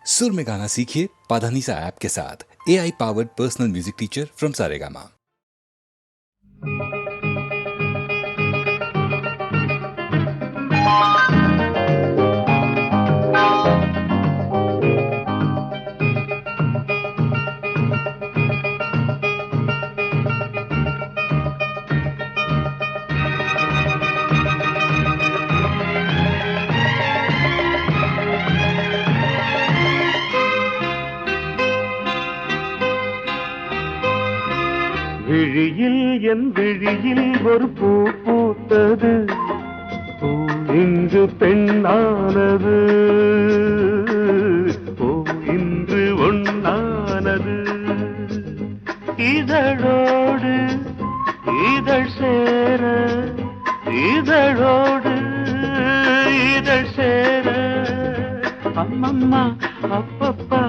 सुर में गाना सीखिए पाधानीसा ऐप के साथ। AI powered personal music teacher from Saregama. விழியில் என் விழியில் ஒரு பூ பூத்தது, பூ இன்று பெண்ணானது, பூ இன்று ஒண்ணானது. இதழோடு இதழ் சேர, இதழோடு இதழ் சேர, அம்மம்மா அப்பப்பா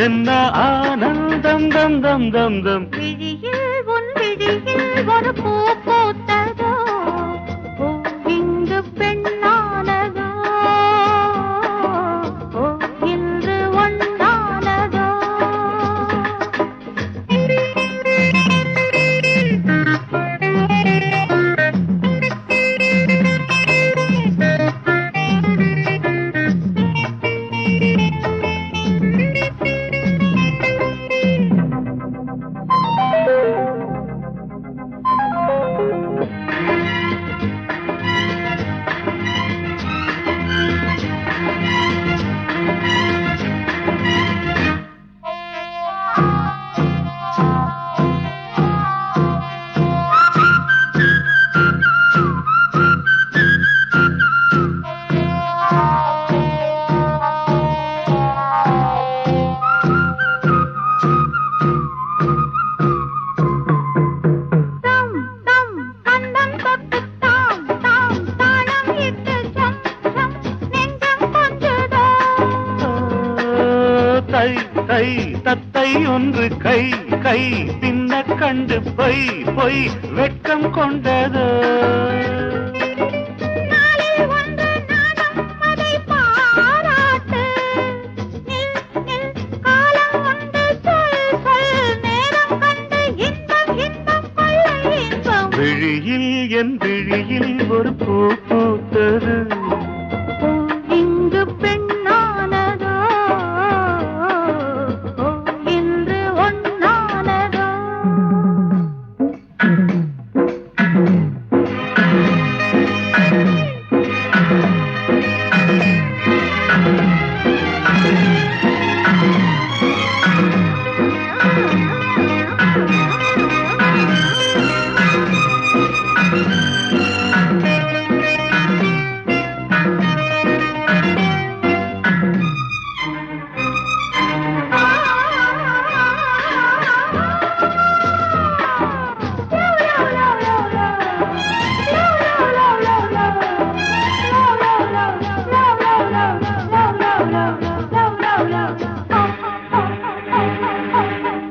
என்ன ஆனந்தம் தம் தம் தம் தம். ஒரு பூ பூத்ததோ, பூ இங்கு பெண்ணானதோ, பூ இன்று ஒண்ணானதோ. தத்தை ஒன்று கை கை பின்ன கண்டு பொய் பொய் வெட்கம் கொண்டது. விழியில் என் விழியில் ஒரு பூ பூத்தது, இங்கு பெண்ணானதோ, இன்று ஒண்ணானதோ.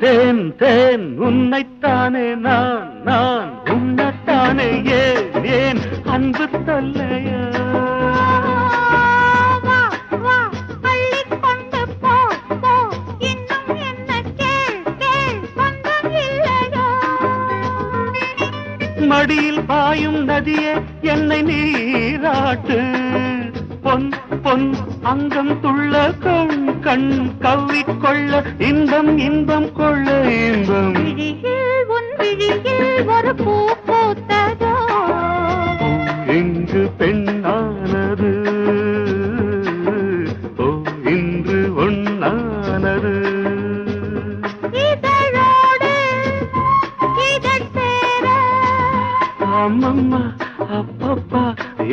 தேன் தேன் உன்னைத்தானே நான் நான் உன்னைத்தானே ஏன் ஏன் அன்பு தொல்லையா. மடியில் பாயும் நதியே என்னை நீராட்டு, பொன் பொன் அங்கம் துள்ள கண் கண் கவ்விக்கொள்ள இன்பம் இன்பம் கொள்ள இன்பம். விழியில் உன் விழியில் ஒரு பூ பூத்ததோ, இங்கு பெண்ணானது, ஓ இன்று ஒண்ணானது. இதழோடு இதழ் சேர, அம்மம்மா அப்பப்பா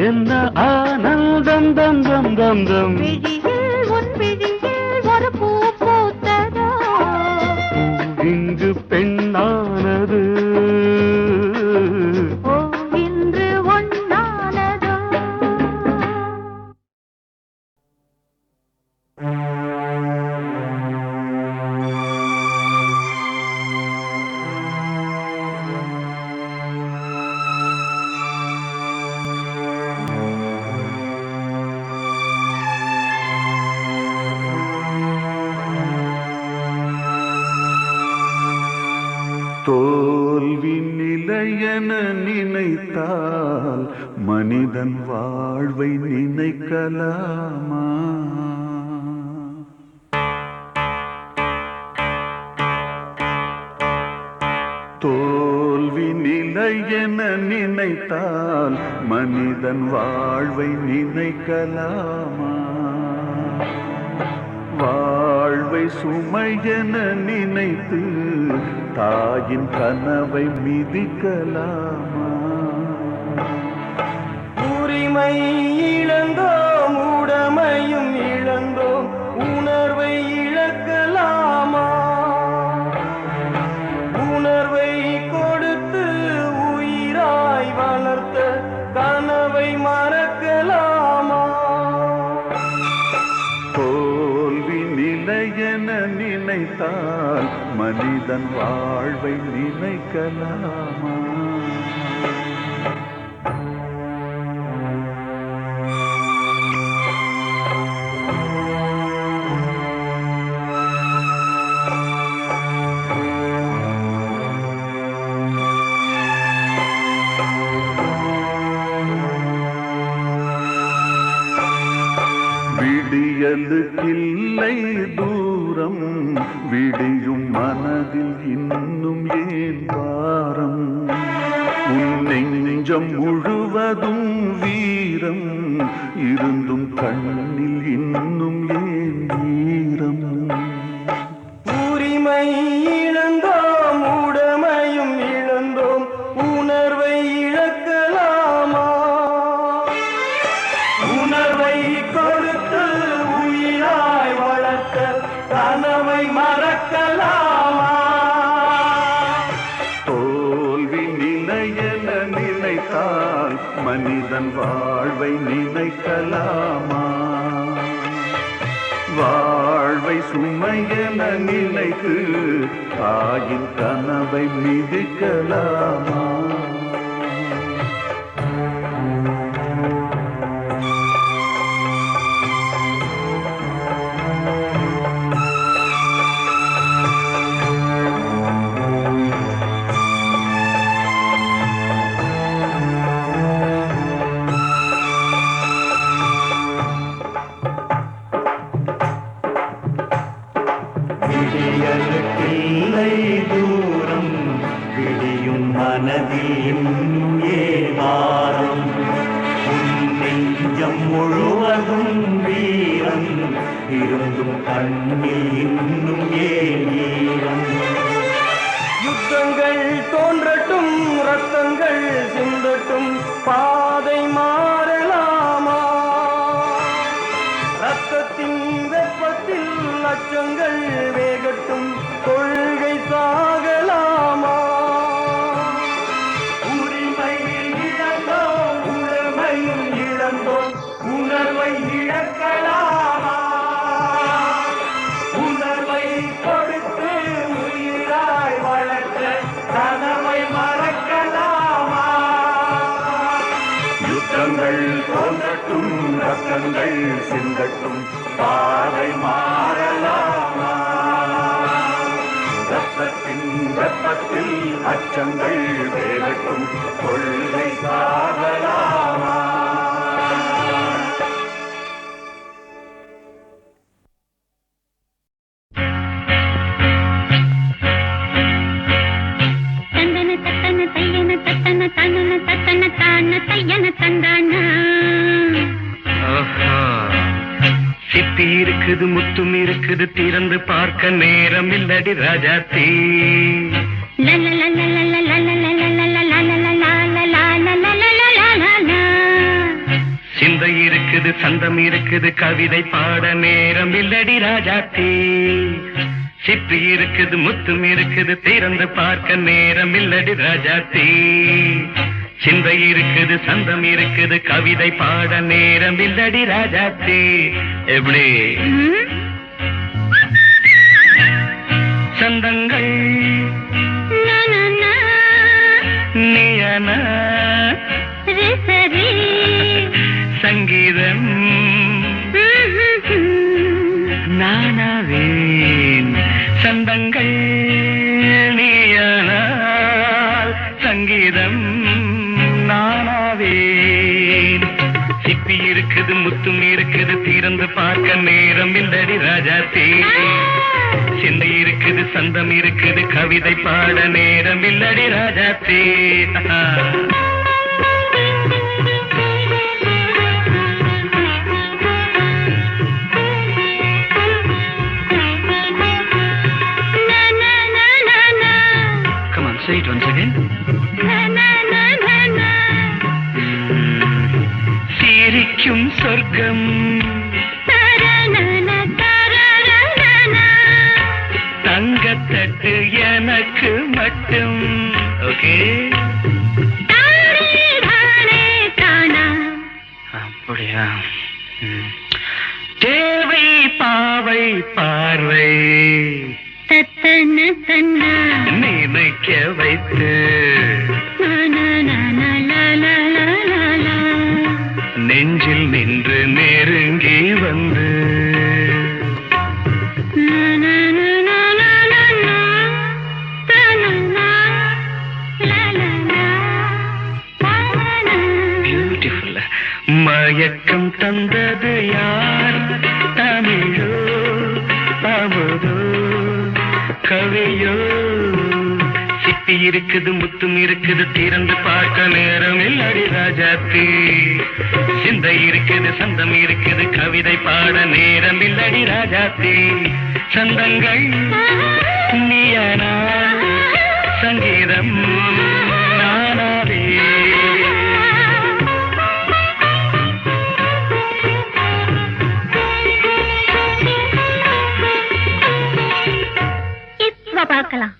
என்ன ஆனந்தம் தம் தம் தம் தம். விழியில் உன் விழியில் ஒரு பூ பூத்ததோ, இங்கு பெண்ணானது, ஓ தோல்வி நிலையென நினைத்தால் மனிதன் வாழ்வை நினைக்கலாமா? தோல்வி நிலையென நினைத்தால் மனிதன் வாழ்வை நினைக்கலாமா? வாழ்வை சுமையென நினைத்து தாயின் கனவை மிதிக்கலாமா? உரிமை இழந்தோம், உடமையும் இழந்தோம், உணர்வை இழக்கலாமா? உணர்வை கொடுத்து உயிராய் வளர்த்த கனவை மறக்கலாமா? தோல்வி நிலையென நினைத்தால் மனிதன் வாழ்வை நினைக்கலாமா? விடியலுக்கில்லை தூரம், விடியும் மனதில் இன்னும் ஏன் வாரம்? உன் நெஞ்சம் முழுவதும் வீரம் இருந்தும் கண்ணில் இன்னும் ஏன் ஈரம்? உரிமை இழந்தோம், உடமையும் இழந்தோம், உணர்வை இழக்கலாமா? உணர்வை கொடுத்து உயிராய் வளர்த்த கனவை மறக்கலாமா? தோல்வி நிலையென நினைத்தால் மனிதன் வாழ்வை நினைக்கலாமா? வாழ்வை சுமையென நினைத்து தாயின் கனவை மிதிக்கலாமா? விடியலுக்கில்லை தூரம், விடியும் மனதில் இன்னும் ஏவாரம். உன் நெஞ்சம் முழுவதும் வீரம் இருந்தும் கண்ணில் இன்னும் ஏன் ஈரம்? யுத்தங்கள் தோன்றட்டும், ரத்தங்கள் சிந்தட்டும், பாதை மாறலாமா? ரத்தத்தின் வெப்பத்தில் அச்சங்கள் வேகட்டும், கொள்கை சாகலாமா? உரிமை இழந்தோம், உடமையும் இழந்தோம், உணர்வை இழக்கலாமா? உணர்வை கொடுத்து உயிராய் வளர்த்த கனவை மறக்கலாமா? யுத்தங்கள் தோன்றட்டும், ரத்தங்கள் சிந்தட்டும், பாதை மாறலாமா? ரத்தத்தின் வெப்பத்தில் அச்சங்கள் வேகட்டும், கொள்கை சாகலாமா? தந்தன தத்தன தையன தத்தன தனன தத்தன தான தையன தந்தான. சிப்பி இருக்குது, முத்தும் இருக்குது, திறந்து பார்க்க நேரம் இல்லடி ராஜாத்தி. சிந்தை இருக்குது, சந்தம் இருக்குது, கவிதை பாட நேரம் இல்லடி ராஜாத்தி. சிப்பி இருக்குது, முத்தும் இருக்குது, திறந்து பார்க்க நேரம் இல்லடி ராஜாத்தி. சிந்தை இருக்குது, சந்தம் இருக்குது, கவிதை பாட நேரம் இல்லடி ராஜாத்தி. எப்படி சந்தங்கள் நீயன சங்கீதம் நானாவேன். சந்தங்கள் நீயன சங்கீதம் நானாவேன். சிப்பி இருக்குது முத்தும் இருக்குது திறந்து பார்க்க நேரம் இல்லடி ராஜாத்தே. சிந்தை இருக்குது சந்தம் இருக்குது கவிதை பாட நேரம் இல்லடி ராஜாத்தே. Come on, say it once again. சிரிக்கும் சொர்க்கம் தங்கத்தட்டு எனக்கு மட்டும். ஓகே, அப்படியா? தேவை பாவை பார்வை நினைக்க வைத்து நெஞ்சில் நின்று நெருங்கி வந்து பியூட்டிஃபுல். மயக்கம் தந்தது யார்? தமிழோ அமுதோ கவியோ? சிப்பி இருக்குது முத்தும் இருக்குது திறந்து பார்க்க நேரம் இல்லடி ராஜாத்தி. சிந்தை இருக்குது சந்தம் இருக்குது கவிதை பாட நேரம் இல்லடி ராஜாத்தி. சந்தங்கள் நீயனா சங்கீதம் நானாவே. பார்க்கலாம்.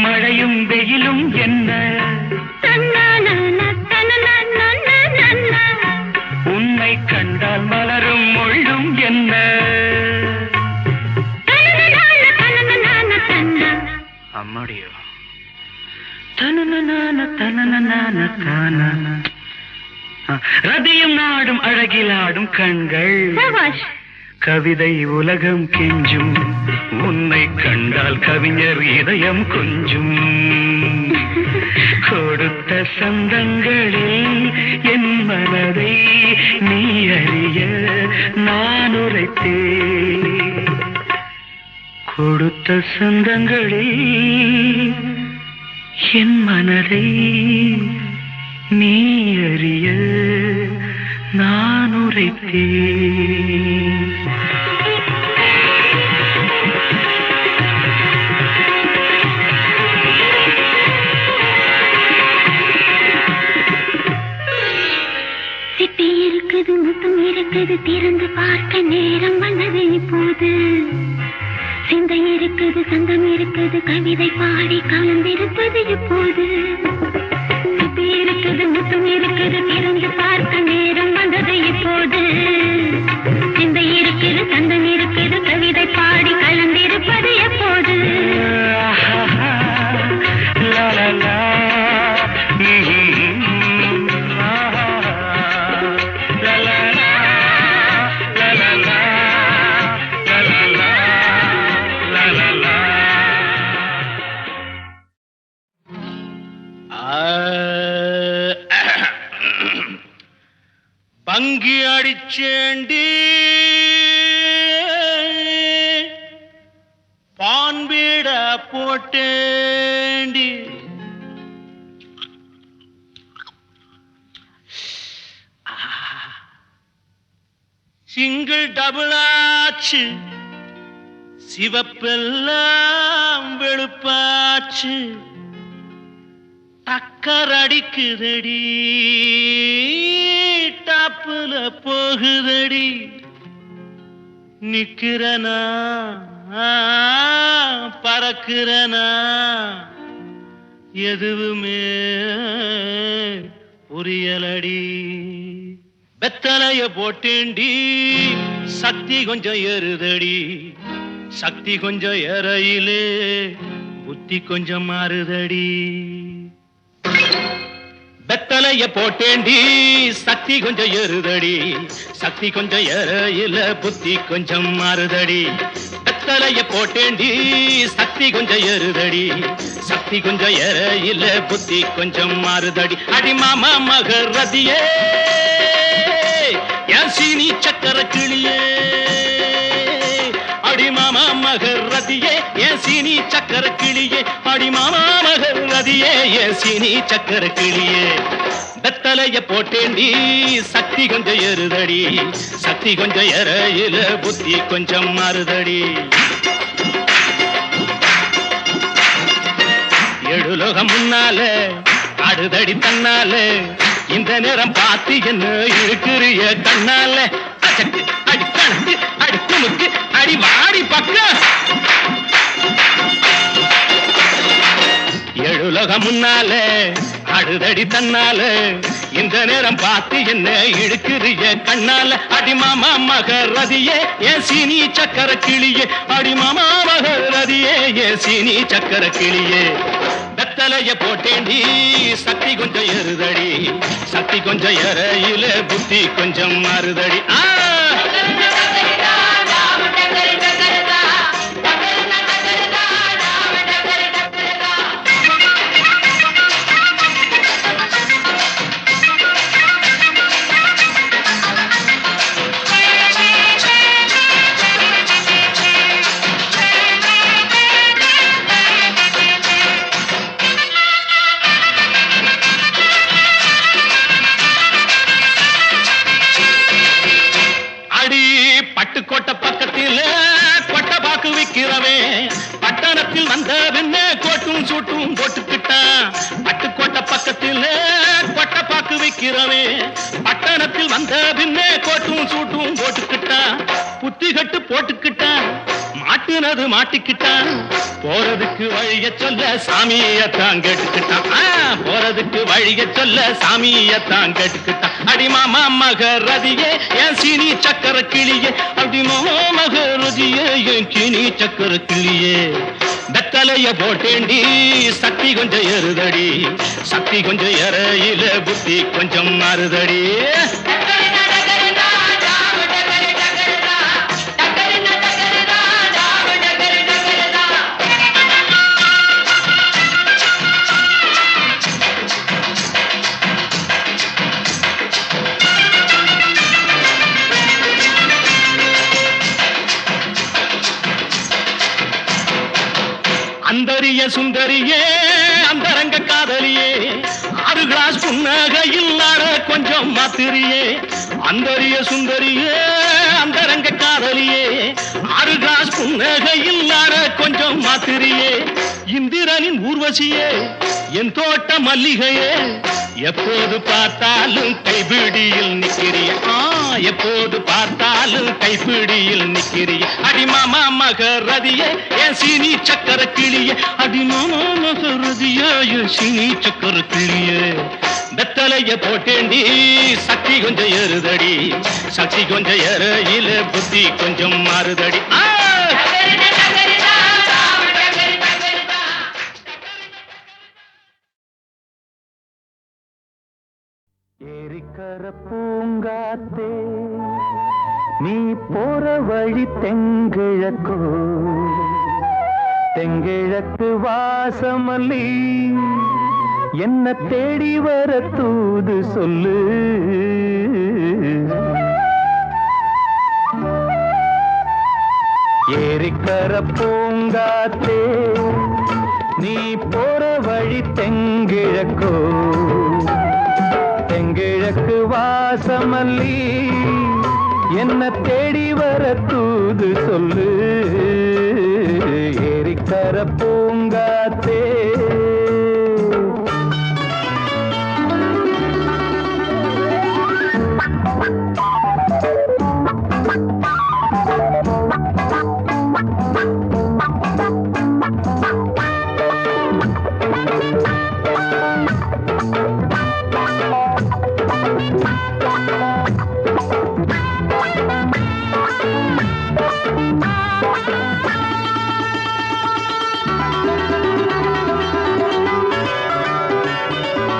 மழையும் வெயிலும் என்ன உன்னை கண்டால் மலரும் முள்ளும் என்ன? அம்மாடியோ ரதியும் நாடும் அழகிலாடும் கண்கள் கவிதை உலகம் கெஞ்சும். உன்னை கண்டால் கவிஞர் இதயம் கொஞ்சும். கொடுத்த சந்தங்களில் என் மனதை நீ அறிய நான் உரைத்தேன். கொடுத்த சந்தங்களில் என் மனதை நீ அறிய நான் உரைத்தேன். சிப்பி இருக்குது முத்தம் இருக்குது திறந்து பார்க்க நேரம் வந்தது இப்போது. சிந்தை இருக்குது சந்தம் இருக்குது கவிதை பாடி கலந்திருப்பது இப்போது. சிப்பி இருக்குது முத்தம் இருக்குது திறந்து பார்க்க நேரம் வந்தது இப்போது. சிந்தை இருக்குது சந்தம் இருக்குது கவிதை பாடி கலந்திருப்பது எப்போது? பங்கி அடிச்சேண்டி பான்பீட போட்டேண்டி சிங்கிள் டபுள் ஆச்சு சிவப்பெல்லாம் வெளுப்பாச்சு டக்கர் அடிக்குதடி டாப்புல போகுதடி நிக்கிறனா பறக்கிறனா எதுவுமே புரியலடி வெத்தலைய போட்டேண்டி சக்தி கொஞ்சம் ஏறுதடி சக்தி கொஞ்சம் ஏறையிலே புத்தி கொஞ்சம் மாறுதடி வெத்தலைய போட்டேண்டி சக்தி கொஞ்சம் ஏறுதடி சக்தி கொஞ்சம் ஏறையில புத்தி கொஞ்சம் மாறுதடி வெத்தலைய போட்டேண்டி சக்தி கொஞ்சம் ஏறுதடி சக்தி கொஞ்சம் ஏற இல்ல புத்தி கொஞ்சம் மாறுதடி அடி மாமா மகரதியே என் சீனி சக்கர கிளியே அடி மாமா மகரதியே என் சீனி சக்கர கிளியே அடி மாமா மகரதியே என் சீனி சக்கர கிளியே வெத்தலைய போட்டேண்டி சக்தி கொஞ்சம் ஏறுதடி சக்தி கொஞ்சம் ஏற இல்ல புத்தி கொஞ்சம் மாறுதடி எழுலோகம் முன்னால ஆடுதடி தன்னால இந்த நேரம் பார்த்து என்ன இருக்கிறிய கண்ணால அச்சக்கு அடி கணக்கு அடி குமுக்கு அடி வாடி பக்கம் எழுலோகம் முன்னால ஆடுதடி தன்னால இந்த நேரம் பார்த்து என்ன இழுக்கிறிய கண்ணால அடி மாமா மகரதியே என் சீனி சக்கர கிளியே அடி மாமா மகரதியே என் சீனி சக்கர கிளியே வெத்தலைய போட்டேண்டி சக்தி கொஞ்சம் ஏறுதடி சக்தி கொஞ்சம் ஏறையில புத்தி கொஞ்சம் மாறுதடி பட்டுக்கோட்டை பக்கத்தில் கொட்டை பாக்கு விக்கிறவே பட்டணத்தில் வந்த பின்ன கோட்டும் சூட்டும் போட்டுக்கிட்டான் பட்டுக்கோட்டை பக்கத்தில் கொட்டை பாக்கு விக்கிறவே பட்டணத்தில் வந்த பின்ன கோட்டும் சூட்டும் போட்டுக்கிட்டான் புத்தி கட்டு போட்டுக்கிட்டான் மாட்டுனது மாட்டிக்கிட்டான் போறதுக்கு வழிய சொல்ல சாமியத்தான் கேட்டுக்கிட்டான் போறதுக்கு வழிய சொல்ல சாமியத்தான் கேட்டுக்கிட்டான் அடி மாமா மகரதியே என் சீனி சக்கர கிளியே அடி மாமா மகரதியே என் சீனி சக்கர கிளியே வெத்தலைய போட்டேண்டி சக்தி கொஞ்சம் ஏறுதடி சக்தி கொஞ்சம் ஏறையில புத்தி கொஞ்சம் மாறுதடி அந்தரிய சுந்தரியே அந்தரங்க காதலியே 6 கிளாஸ் புன்னகையில் ஆட கொஞ்சம் மாத்திரியே அந்தரிய சுந்தரியே அந்தரங்க காதலியே 6 கிளாஸ் புன்னகையில் ஆட கொஞ்சம் மாத்திரியே இந்திரனின் ஊர்வசியே என் தோட்ட மல்லிகையே எப்போது பார்த்தாலும் கைபிடியில் நிக்கிறிய எப்போது பார்த்தாலும் கைபிடியில் நிக்கிறிய அடி மாமா மகரதியே என் சீனி சக்கர கிளியே அடி மாமா மகரதியே என் சீனி சக்கர கிளியே வெத்தலைய போட்டேண்டி சக்தி கொஞ்சம் ஏறுதடி சக்தி கொஞ்சம் ஏறையில புத்தி கொஞ்சம் மாறுதடி ஏரிக்கர பூங்காத்தே நீ போற வழி தெங்கிழக்கோ தெங்கிழக்கு வாசமல்லி என்ன தேடி வர தூது சொல்லு ஏரிக்கர பூங்காத்தே நீ போற வழி தெங்கிழக்கோ தெங்கிழக்கு வாசமல்லி என்ன தேடி வர தூது சொல்லு ஏரிக்கர பூங்காத்தே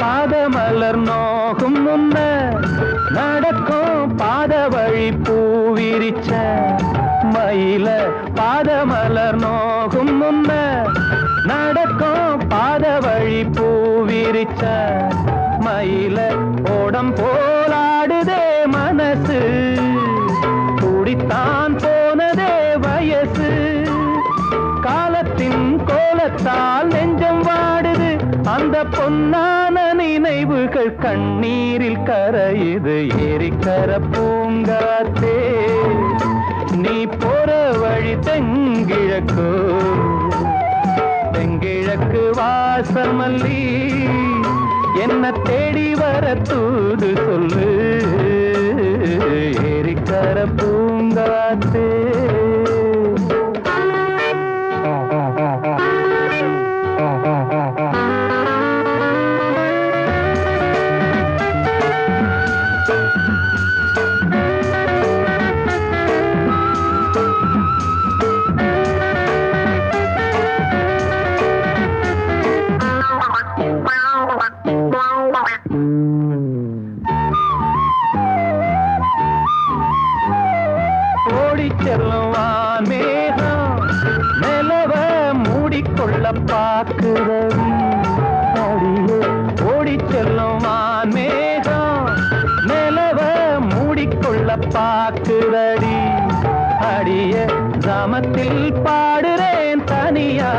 பாதமலர் நோகும் முன்ன நடக்கும் பாத வழி பூவிரிச்ச மயில பாதமலர் கூடித்தான் போனதே வயசு. காலத்தின் கோலத்தால் நெஞ்சம் வாடுது, அந்த பொன்னான நினைவுகள் கண்ணீரில் கரையுது. ஏரிக்கர பூங்காத்தே நீ போற வழி தெங்கிழக்கு, தெங்கிழக்கு வாசமல்லி என்ன தேடி வர தூது சொல்லு. ஏரிக்கர பூங்காத்தே செல்லுவான் மேகம் நிலவ மூடிக்கொள்ள பார்க்கிறது. அடியே ஓடி செல்லுவான் மேகம் நிலவ மூடிக்கொள்ள பார்க்கிறடி. அடிய கிராமத்தில் பாடுறேன் தனியா,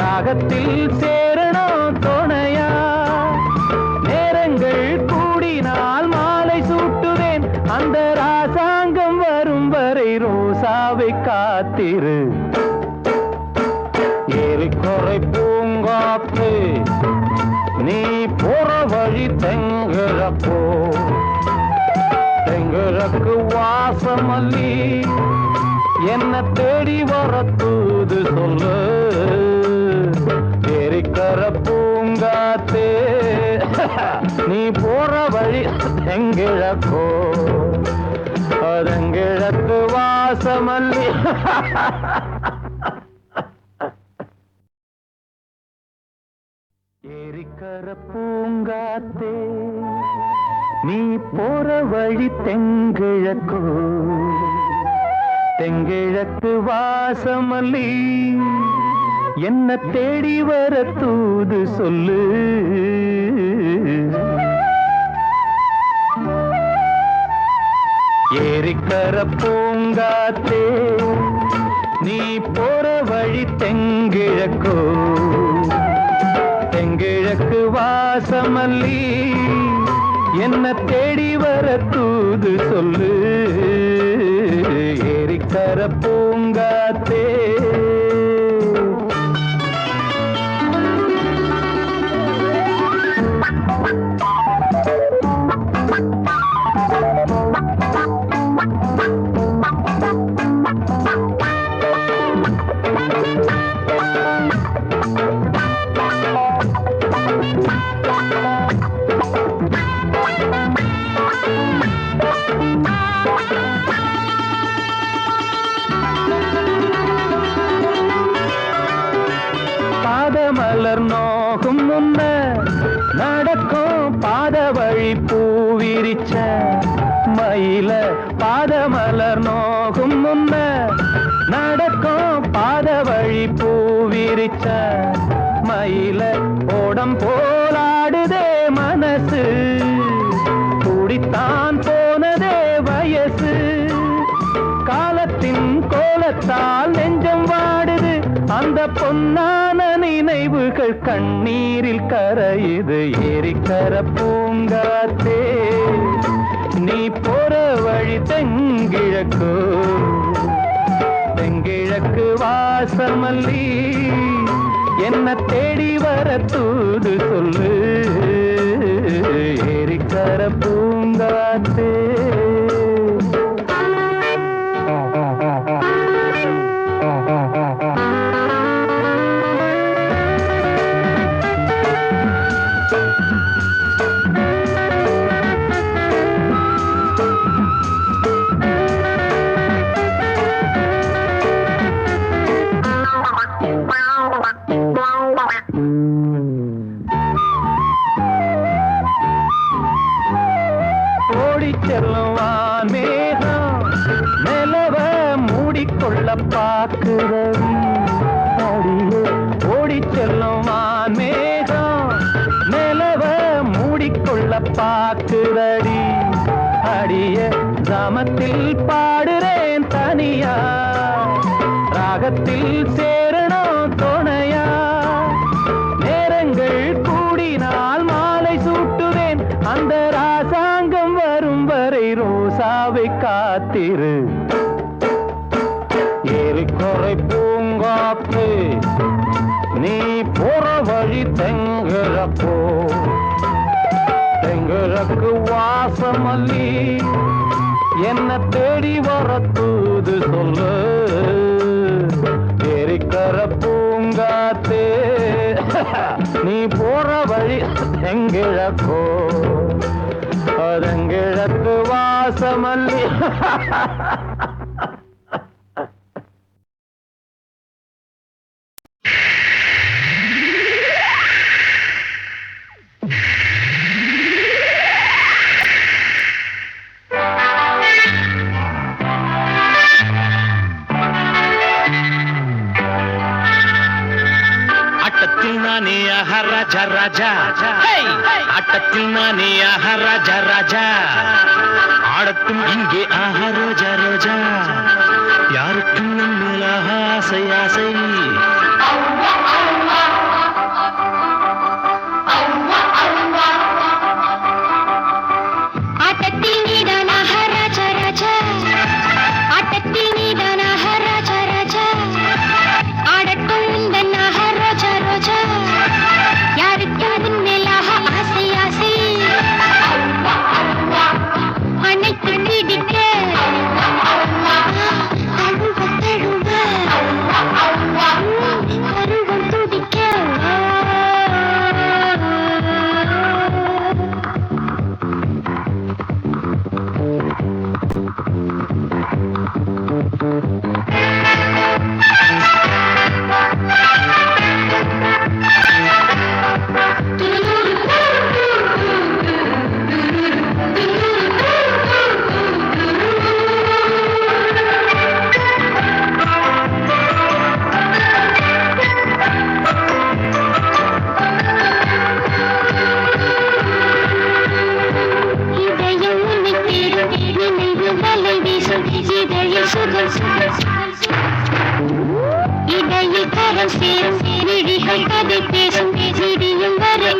ராகத்தில் சேரணும் துணையா. நேரங்கள் கூடினால் மாலை சூட்டுவேன், அந்த ராசாங்கம் வரும் வரை ரோசாவை காத்திரு. ஏரிக்கரை பூங்காத்து நீ போற வழி தெங்கிழப்போ, தெங்கிழக்கு வாசமல்லி என்ன தேடி வர தூது சொல்லு. ஏரிக்கர பூங்காத்தே நீ போற வழி தெங்கிழக்கோ, அதங்கிழக்கு வாசமல்லி. ஏரிக்கர பூங்காத்தே நீ போற வழி தெங்கிழக்கோ, தெங்கிழக்கு வாசமல்லி என்ன தேடி வர தூது சொல்லு. ஏரிக்கர பூங்காத்தே நீ போற வழி தெங்கிழக்கோ, தெங்கிழக்கு வாசமல்லி என்ன தேடி வர தூது சொல்லு. ஏரிக்கர பூங்காத்தே பாதமலர் நோகும் முன்ன நடக்கும் பாத வழி பூவிரிச்ச மயில. பாதமலர் நோகும் முன்ன நடக்கும் பாத வழி பூவிரிச்ச மயில. ஓடம் போலாடுதே மனசு, கூடித்தான் போனதே வயசு. காலத்தின் கோலத்தால் நெஞ்சம் வாடுது, அந்த பொன்னான நினைவுகள் கண்ணீரில் கரையுது. ஏரிக்கர பூங்காத்தே நீ போற வழி தெங்கிழக்கு, தெங்கிழக்கு வாசமல்லி என்ன தேடி வர தூது சொல்லு. ஏரிக்கர பூங்காத்தே ஓடி செல்லுவான் மேகம் நிலவ மூடிக்கொள்ள பார்க்கிறது. அடியே ஓடி செல்லுவான் மேகம் நிலவ மூடிக்கொள்ள பார்க்கிறடி. அடிய ஜாமத்தில் பாடுறேன் தனியா, ராகத்தில் சேரணும் துணையா. நேரங்கள் கூடினால் மாலை சூட்டுவேன், அந்த ராசாங்கம் வரும் வரை ரோசாவை காத்திரு. ஏரிக்கொரை பூங்காத்து நீ போற வழி தெங்கிழப்போ, தெங்கிழக்கு வாசமல்லி என்ன தேடி வர தூது சொல்லு. ஏரிக்கர பூங்காத்து நீ போற வழி தெங்கிழக்கோ, தெங்கிழக்கு வாசமல்லி. ராஜா ராஜா ஆட்டத்தில் நானே ஆஹா ராஜா ராஜா, ஆடட்டும் இங்கே ஆஹா ரோஜா ரோஜா, யாருக்கும் நம்மேல் ஆஹா ஆசை ஆசை. ஆட்டத்தில் நீதான் ஆஹா ராஜா ராஜா, ஆட்டத்தில் நீதான் ஆஹா ராஜா ராஜா, ஆடட்டும் உந்தன் ஆஹா ரோஜா ரோஜா, யாருக்கு அதன் மேலாக ஆசை ஆசை. அனைத்து பிடிக்க தழுவ தழுவ கருவம் துடிக்க. இடையில் கரம் சேரும் விழிகள் கதை பேசும் விடியும் வரை.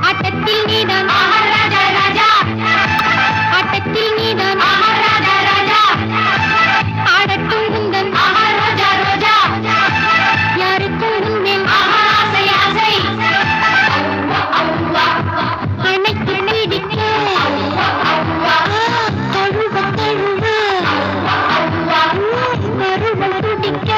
ஆட்டத்தில் நீதான் ஆஹா ராஜா ராஜா, ஆட்டத்தில் நீதான் ஆஹா ராஜா ராஜா, ஆடட்டும் உந்தன் ஆஹா ரோஜா ரோஜா, யாருக்கும் உன்மேல் ஆஹா ஆசை ஆசை. அனைத்து நீடிக்க தழுவ தழுவ கருவம் துடிக்க.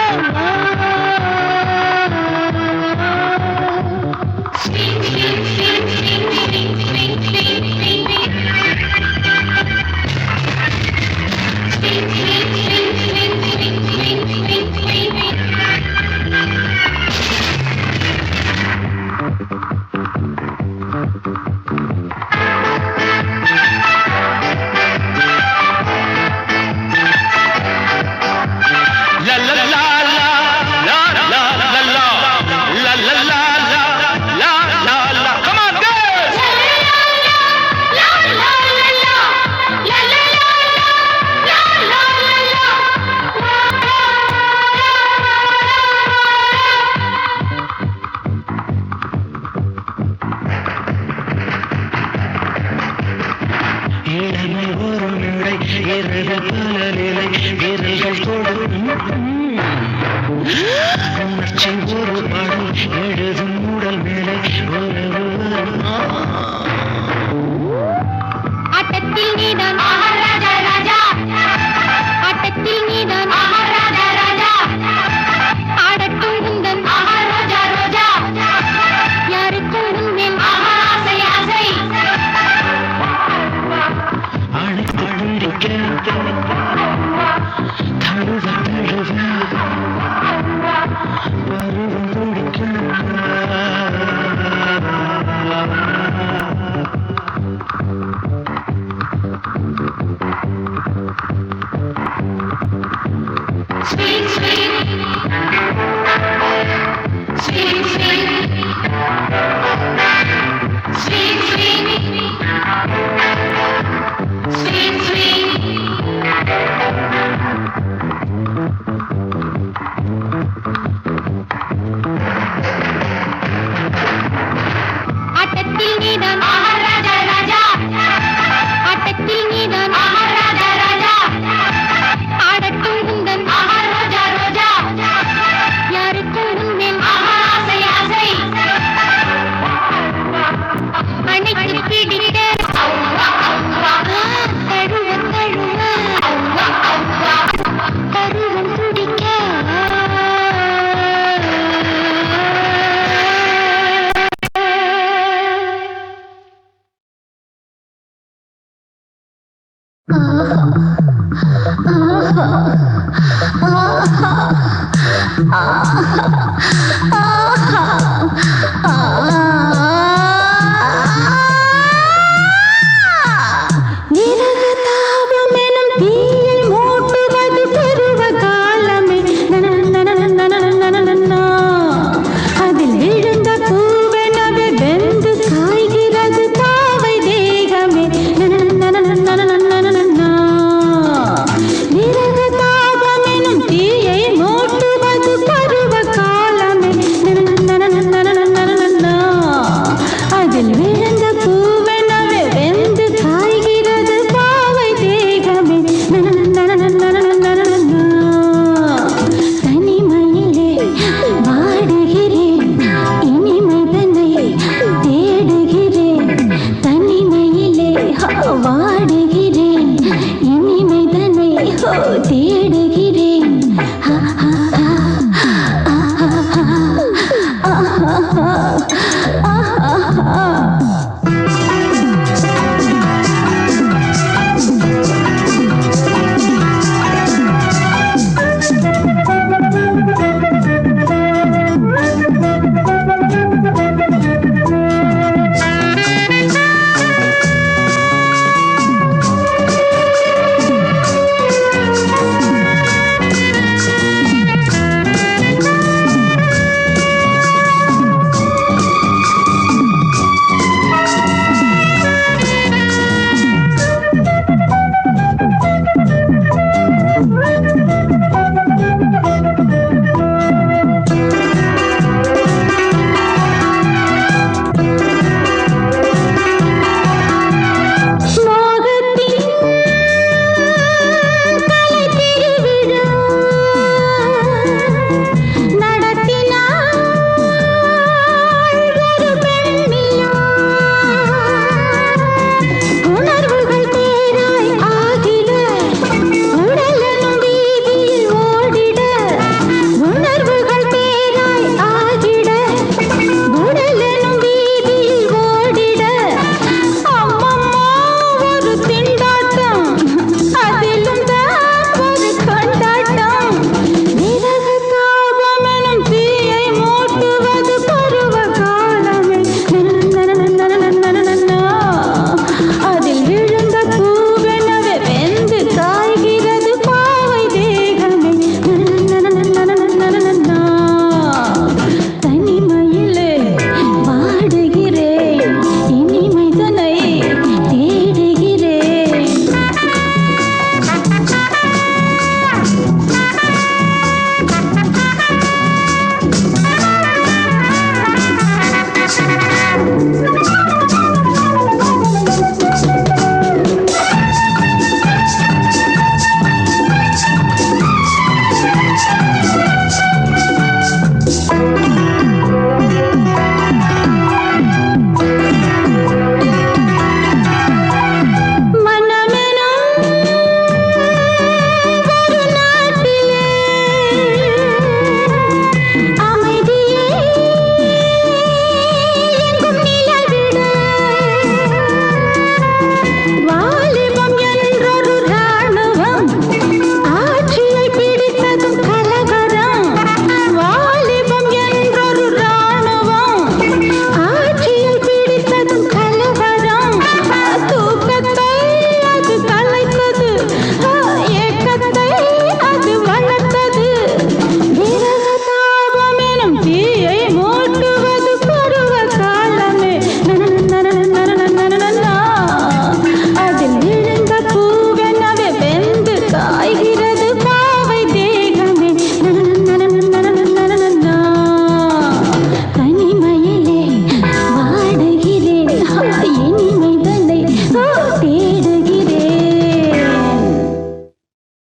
ஆட்டத்தில் நீதான் ஆஹா ராஜா ராஜா, ஆட்டத்தில் நீதான் ஆஹா ராஜா ராஜா, ஆடட்டும் உந்தன் ஆஹா ரோஜா ரோஜா, யாருக்கும் உன்மேல் ஆஹா ஆசை ஆசை. Sweet, sweet, sweet, sweet, sweet, sweet. ஆஹா